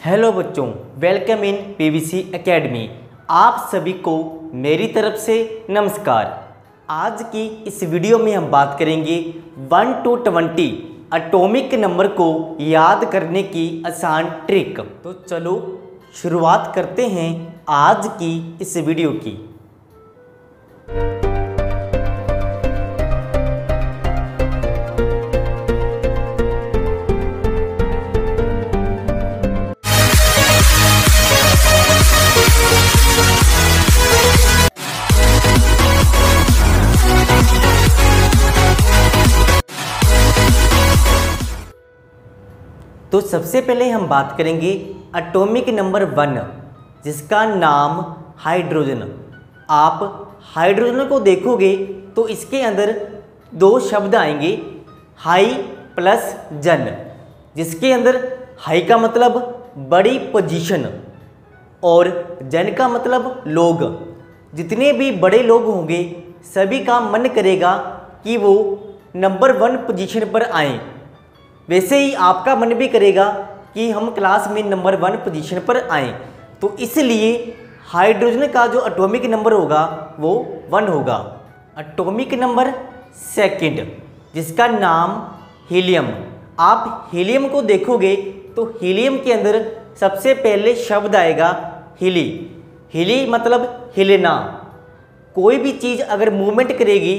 Hello बच्चों, welcome in PVC academy. आप सभी को मेरी तरफ से नमस्कार। आज की इस वीडियो में हम बात करेंगे 1 to 20 एटॉमिक नंबर को याद करने की आसान ट्रिक। तो चलो शुरुआत करते हैं आज की इस वीडियो की। तो सबसे पहले हम बात करेंगे एटॉमिक नंबर 1, जिसका नाम हाइड्रोजन। आप हाइड्रोजन को देखोगे तो इसके अंदर दो शब्द आएंगे, हाई प्लस जन, जिसके अंदर हाई का मतलब बड़ी पोजीशन और जन का मतलब लोग। जितने भी बड़े लोग होंगे सभी का मन करेगा कि वो नंबर 1 पोजीशन पर आएँ। वैसे ही आपका मन भी करेगा कि हम क्लास में नंबर 1 पोजीशन पर आएँ। तो इसलिए हाइड्रोजन का जो एटॉमिक नंबर होगा वो 1 होगा। एटॉमिक नंबर 2, जिसका नाम हीलियम। आप हीलियम को देखोगे तो हीलियम के अंदर सबसे पहले शब्द आएगा हिली। हिली मतलब हिलना। कोई भी चीज़ अगर मूवमेंट करेगी,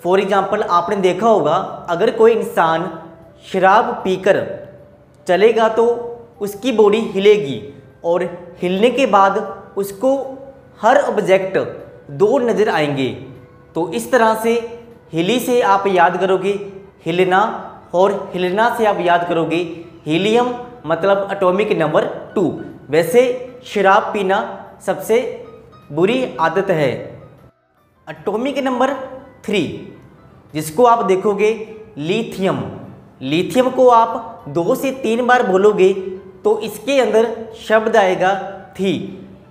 फॉर एग्जांपल आपने देखा होगा अगर कोई इंसान शराब पीकर चलेगा तो उसकी बॉडी हिलेगी और हिलने के बाद उसको हर ऑब्जेक्ट 2 नज़र आएंगे। तो इस तरह से हिली से आप याद करोगे हिलना और हिलना से आप याद करोगे हीलियम, मतलब एटॉमिक नंबर 2। वैसे शराब पीना सबसे बुरी आदत है। एटॉमिक नंबर 3, जिसको आप देखोगे लिथियम। लिथियम को आप 2 से 3 बार बोलोगे तो इसके अंदर शब्द आएगा थी।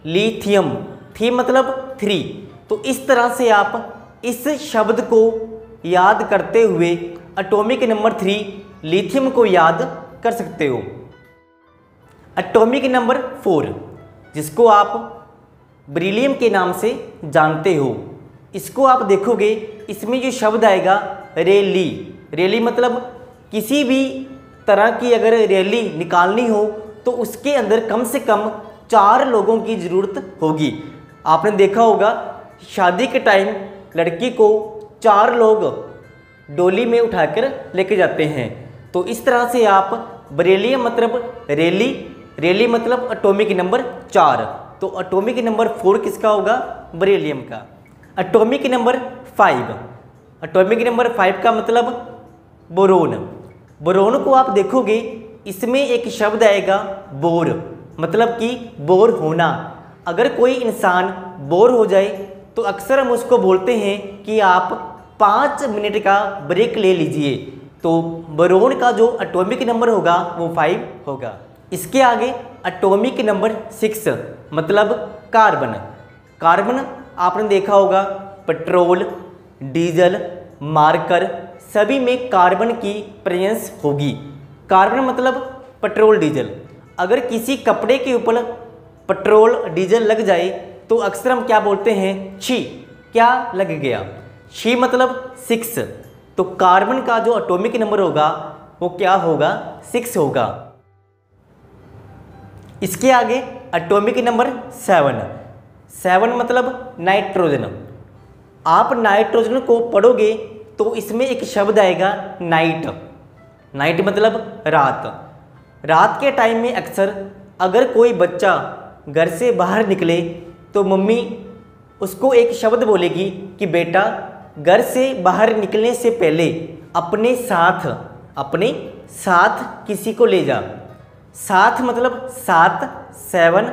लिथियम, थी मतलब 3। तो इस तरह से आप इस शब्द को याद करते हुए एटॉमिक नंबर 3 लिथियम को याद कर सकते हो। एटॉमिक नंबर 4, जिसको आप बेरिलियम के नाम से जानते हो, इसको आप देखोगे इसमें जो शब्द आएगा रैली। रैली मतलब किसी भी तरह की अगर रैली निकालनी हो तो उसके अंदर कम से कम 4 लोगों की ज़रूरत होगी। आपने देखा होगा शादी के टाइम लड़की को 4 लोग डोली में उठाकर लेके जाते हैं। तो इस तरह से आप बेरिलियम मतलब रैली, रैली मतलब एटॉमिक नंबर 4। तो एटॉमिक नंबर 4 किसका होगा? बेरिलियम का। एटॉमिक नंबर 5, एटॉमिक नंबर 5 का मतलब बोरोन। बोरोन को आप देखोगे इसमें एक शब्द आएगा बोर, मतलब कि बोर होना। अगर कोई इंसान बोर हो जाए तो अक्सर हम उसको बोलते हैं कि आप 5 मिनट का ब्रेक ले लीजिए। तो बोरोन का जो एटॉमिक नंबर होगा वो 5 होगा। इसके आगे एटॉमिक नंबर 6 मतलब कार्बन। कार्बन आपने देखा होगा पेट्रोल, डीजल, मार्कर सभी में कार्बन की प्रेजेंस होगी। कार्बन मतलब पेट्रोल, डीजल। अगर किसी कपड़े के ऊपर पेट्रोल डीजल लग जाए तो अक्सर हम क्या बोलते हैं? छी, क्या लग गया। छी मतलब 6। तो कार्बन का जो एटॉमिक नंबर होगा वो क्या होगा? 6 होगा। इसके आगे एटॉमिक नंबर 7 मतलब नाइट्रोजन। आप नाइट्रोजन को पढ़ोगे तो इसमें एक शब्द आएगा नाइट। नाइट मतलब रात। रात के टाइम में अक्सर अगर कोई बच्चा घर से बाहर निकले तो मम्मी उसको एक शब्द बोलेगी कि बेटा घर से बाहर निकलने से पहले अपने साथ किसी को ले जा। साथ मतलब 7,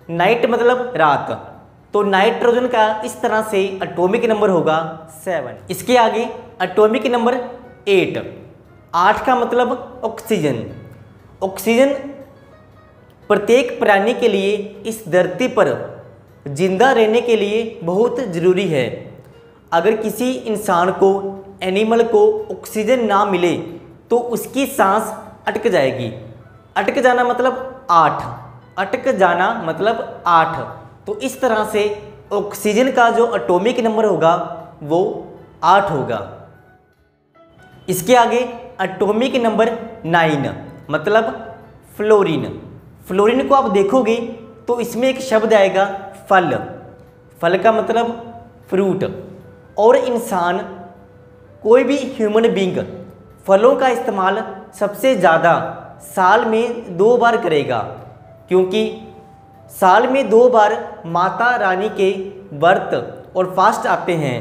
नाइट मतलब रात। तो नाइट्रोजन का इस तरह से एटॉमिक नंबर होगा 7। इसके आगे एटॉमिक नंबर 8 का मतलब ऑक्सीजन। ऑक्सीजन प्रत्येक प्राणी के लिए इस धरती पर जिंदा रहने के लिए बहुत ज़रूरी है। अगर किसी इंसान को, एनिमल को ऑक्सीजन ना मिले तो उसकी सांस अटक जाएगी। अटक जाना मतलब 8, अटक जाना मतलब 8। तो इस तरह से ऑक्सीजन का जो एटॉमिक नंबर होगा वो 8 होगा। इसके आगे एटॉमिक नंबर 9 मतलब फ्लोरीन। फ्लोरीन को आप देखोगे तो इसमें एक शब्द आएगा फल, फल का मतलब फ्रूट। और इंसान, कोई भी ह्यूमन बीइंग फलों का इस्तेमाल सबसे ज़्यादा साल में 2 बार करेगा, क्योंकि साल में 2 बार माता रानी के व्रत और फास्ट आते हैं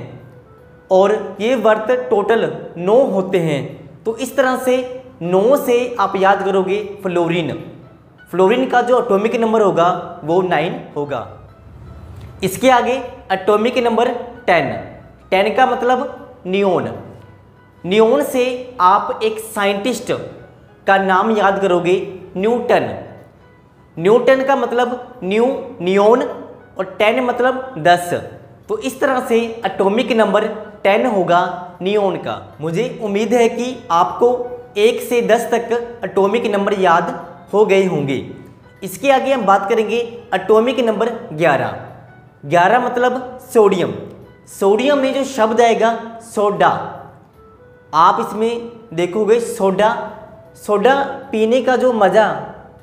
और ये व्रत टोटल 9 होते हैं। तो इस तरह से 9 से आप याद करोगे फ्लोरीन। फ्लोरीन का जो एटॉमिक नंबर होगा वो 9 होगा। इसके आगे एटॉमिक नंबर 10, 10 का मतलब नियोन। नियोन से आप एक साइंटिस्ट का नाम याद करोगे, न्यूटन। न्यूटन का मतलब नियोन और 10 मतलब 10। तो इस तरह से एटॉमिक नंबर 10 होगा नियोन का। मुझे उम्मीद है कि आपको 1 से 10 तक एटॉमिक नंबर याद हो गए होंगे। इसके आगे हम बात करेंगे एटॉमिक नंबर 11। 11 मतलब सोडियम। सोडियम में जो शब्द आएगा सोडा, आप इसमें देखोगे सोडा, सोडा पीने का जो मज़ा,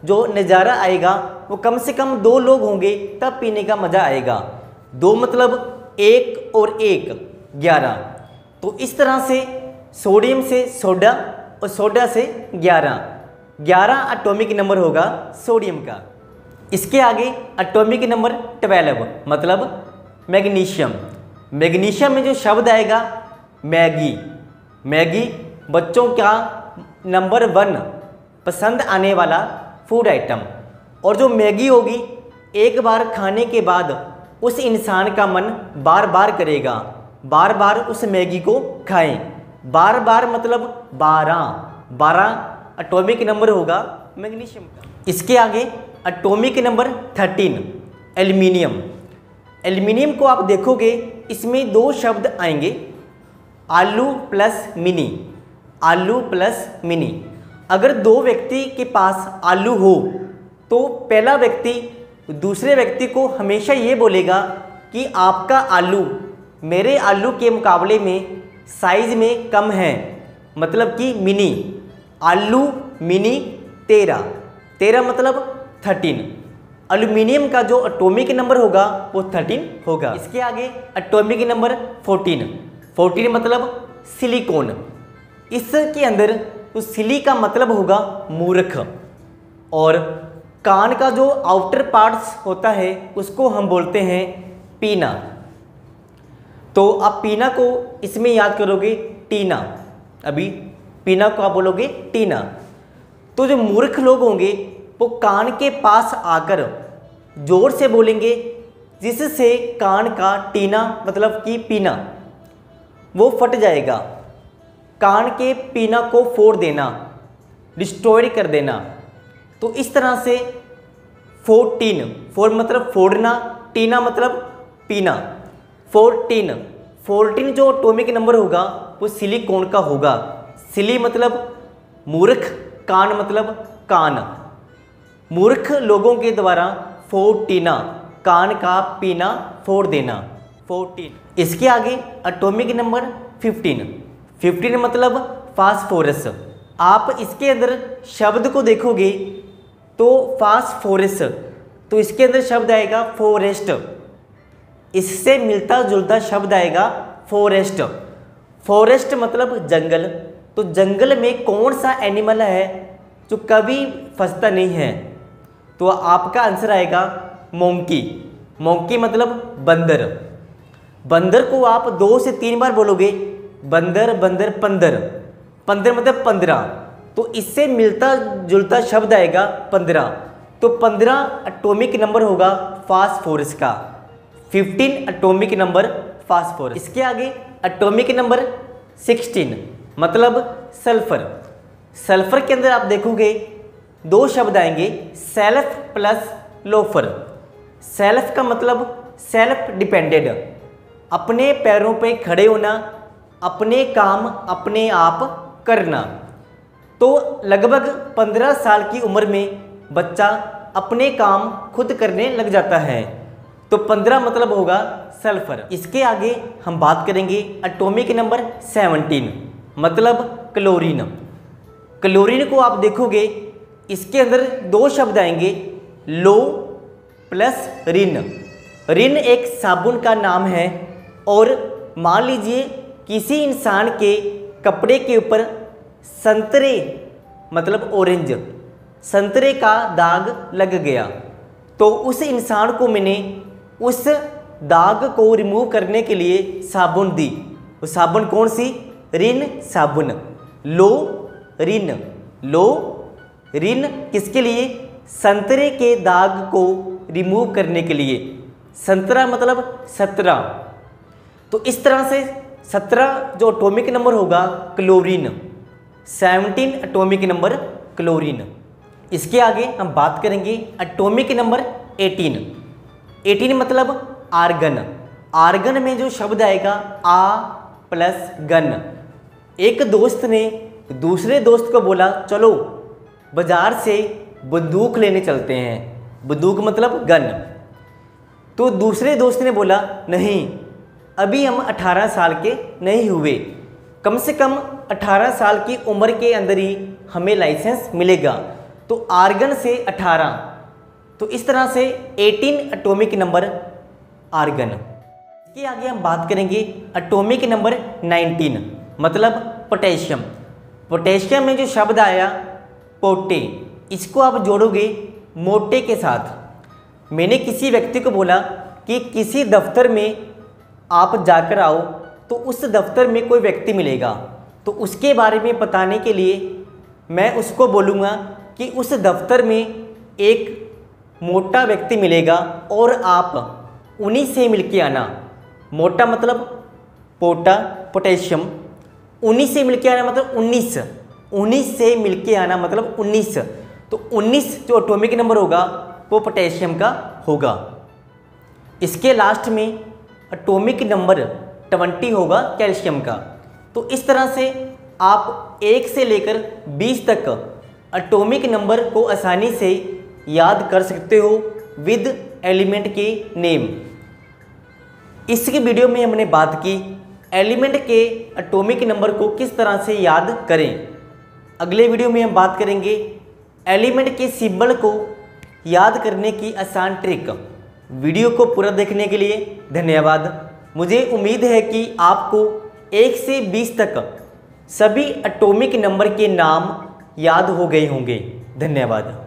जो नज़ारा आएगा वो कम से कम 2 लोग होंगे तब पीने का मज़ा आएगा। 2 मतलब 1 और 1 11। तो इस तरह से सोडियम से सोडा और सोडा से 11 एटॉमिक नंबर होगा सोडियम का। इसके आगे एटॉमिक नंबर 12 मतलब मैग्नीशियम। मैग्नीशियम में जो शब्द आएगा मैगी। मैगी बच्चों का नंबर 1 पसंद आने वाला फूड आइटम। और जो मैगी होगी एक बार खाने के बाद उस इंसान का मन बार बार करेगा, बार बार उस मैगी को खाएं। बार बार मतलब 12 एटॉमिक नंबर होगा मैग्नीशियम का। इसके आगे एटॉमिक नंबर 13 एल्युमिनियम। एल्युमिनियम को आप देखोगे इसमें 2 शब्द आएंगे, आलू प्लस मिनी। आलू प्लस मिनी। अगर 2 व्यक्ति के पास आलू हो तो पहला व्यक्ति दूसरे व्यक्ति को हमेशा ये बोलेगा कि आपका आलू मेरे आलू के मुकाबले में साइज में कम है, मतलब कि मिनी। आलू मिनी 13 मतलब 13। एल्युमिनियम का जो एटॉमिक नंबर होगा वो 13 होगा। इसके आगे एटॉमिक नंबर 14 मतलब सिलिकॉन। इसके अंदर तो सिली का मतलब होगा मूर्ख, और कान का जो आउटर पार्ट्स होता है उसको हम बोलते हैं पीना। तो आप पीना को इसमें याद करोगे टीना। अभी पीना को आप बोलोगे टीना। तो जो मूर्ख लोग होंगे वो कान के पास आकर जोर से बोलेंगे, जिससे कान का टीना मतलब कि पीना वो फट जाएगा। कान के पीना को फोड़ देना, डिस्ट्रॉय कर देना। तो इस तरह से 14 मतलब फोड़ना, टीना मतलब पीना। 14 जो एटॉमिक नंबर होगा वो सिलिकॉन का होगा। सिली मतलब मूर्ख, कान मतलब कान। मूर्ख लोगों के द्वारा 14 कान का पीना फोड़ देना 14। इसके आगे एटॉमिक नंबर 15 मतलब फास्फोरस। आप इसके अंदर शब्द को देखोगे तो फास्फोरस, तो इसके अंदर शब्द आएगा फॉरेस्ट। इससे मिलता जुलता शब्द आएगा फॉरेस्ट। फॉरेस्ट मतलब जंगल। तो जंगल में कौन सा एनिमल है जो कभी फंसता नहीं है? तो आपका आंसर आएगा मोंकी। मोंकी मतलब बंदर। बंदर को आप 2 से 3 बार बोलोगे, बंदर बंदर पंदर। पंदर मतलब 15, तो इससे मिलता जुलता शब्द आएगा 15। तो 15 एटॉमिक नंबर होगा फास्फोरस का। 15 एटॉमिक नंबर फास्फोरस। इसके आगे एटॉमिक नंबर 16 मतलब सल्फर। सल्फर के अंदर आप देखोगे 2 शब्द आएंगे, सेल्फ प्लस लोफर। सेल्फ का मतलब सेल्फ डिपेंडेड, अपने पैरों पे खड़े होना, अपने काम अपने आप करना। तो लगभग 15 साल की उम्र में बच्चा अपने काम खुद करने लग जाता है। तो 15 मतलब होगा सल्फर। इसके आगे हम बात करेंगे एटॉमिक नंबर 17 मतलब क्लोरीन। क्लोरीन को आप देखोगे इसके अंदर दो शब्द आएंगे, लो प्लस रिन। रिन एक साबुन का नाम है और मान लीजिए किसी इंसान के कपड़े के ऊपर संतरे मतलब ऑरेंज संतरे का दाग लग गया, तो उस इंसान को मैंने उस दाग को रिमूव करने के लिए साबुन दी। वो साबुन कौन सी? रिन साबुन। लो रिन, लो रिन किसके लिए? संतरे के दाग को रिमूव करने के लिए। संतरा मतलब 17। तो इस तरह से 17 जो एटॉमिक नंबर होगा क्लोरीन, 17 एटॉमिक नंबर क्लोरीन। इसके आगे हम बात करेंगे एटॉमिक नंबर 18। 18 मतलब आर्गन। आर्गन में जो शब्द आएगा आ प्लस गन। एक दोस्त ने दूसरे दोस्त को बोला चलो बाजार से बंदूक लेने चलते हैं। बंदूक मतलब गन। तो दूसरे दोस्त ने बोला नहीं, अभी हम 18 साल के नहीं हुए, कम से कम 18 साल की उम्र के अंदर ही हमें लाइसेंस मिलेगा। तो आर्गन से 18, तो इस तरह से 18 एटॉमिक नंबर आर्गन। इसके आगे हम बात करेंगे एटॉमिक नंबर 19 मतलब पोटेशियम। पोटेशियम में जो शब्द आया पोटे, इसको आप जोड़ोगे मोटे के साथ। मैंने किसी व्यक्ति को बोला कि किसी दफ्तर में आप जाकर आओ, तो उस दफ्तर में कोई व्यक्ति मिलेगा, तो उसके बारे में बताने के लिए मैं उसको बोलूँगा कि उस दफ्तर में एक मोटा व्यक्ति मिलेगा और आप उन्हीं से मिलके आना। मोटा मतलब पोटा पोटेशियम, उन्हीं से मिलके आना मतलब 19, उन्हीं से मिलके आना मतलब 19। तो 19 जो एटॉमिक नंबर होगा वो पोटेशियम का होगा। इसके लास्ट में एटॉमिक नंबर 20 होगा कैल्शियम का। तो इस तरह से आप 1 से लेकर 20 तक एटॉमिक नंबर को आसानी से याद कर सकते हो विद एलिमेंट के नेम। इसकी वीडियो में हमने बात की एलिमेंट के एटॉमिक नंबर को किस तरह से याद करें। अगले वीडियो में हम बात करेंगे एलिमेंट के सिंबल को याद करने की आसान ट्रिक। वीडियो को पूरा देखने के लिए धन्यवाद। मुझे उम्मीद है कि आपको 1 से 20 तक सभी एटॉमिक नंबर के नाम याद हो गए होंगे। धन्यवाद।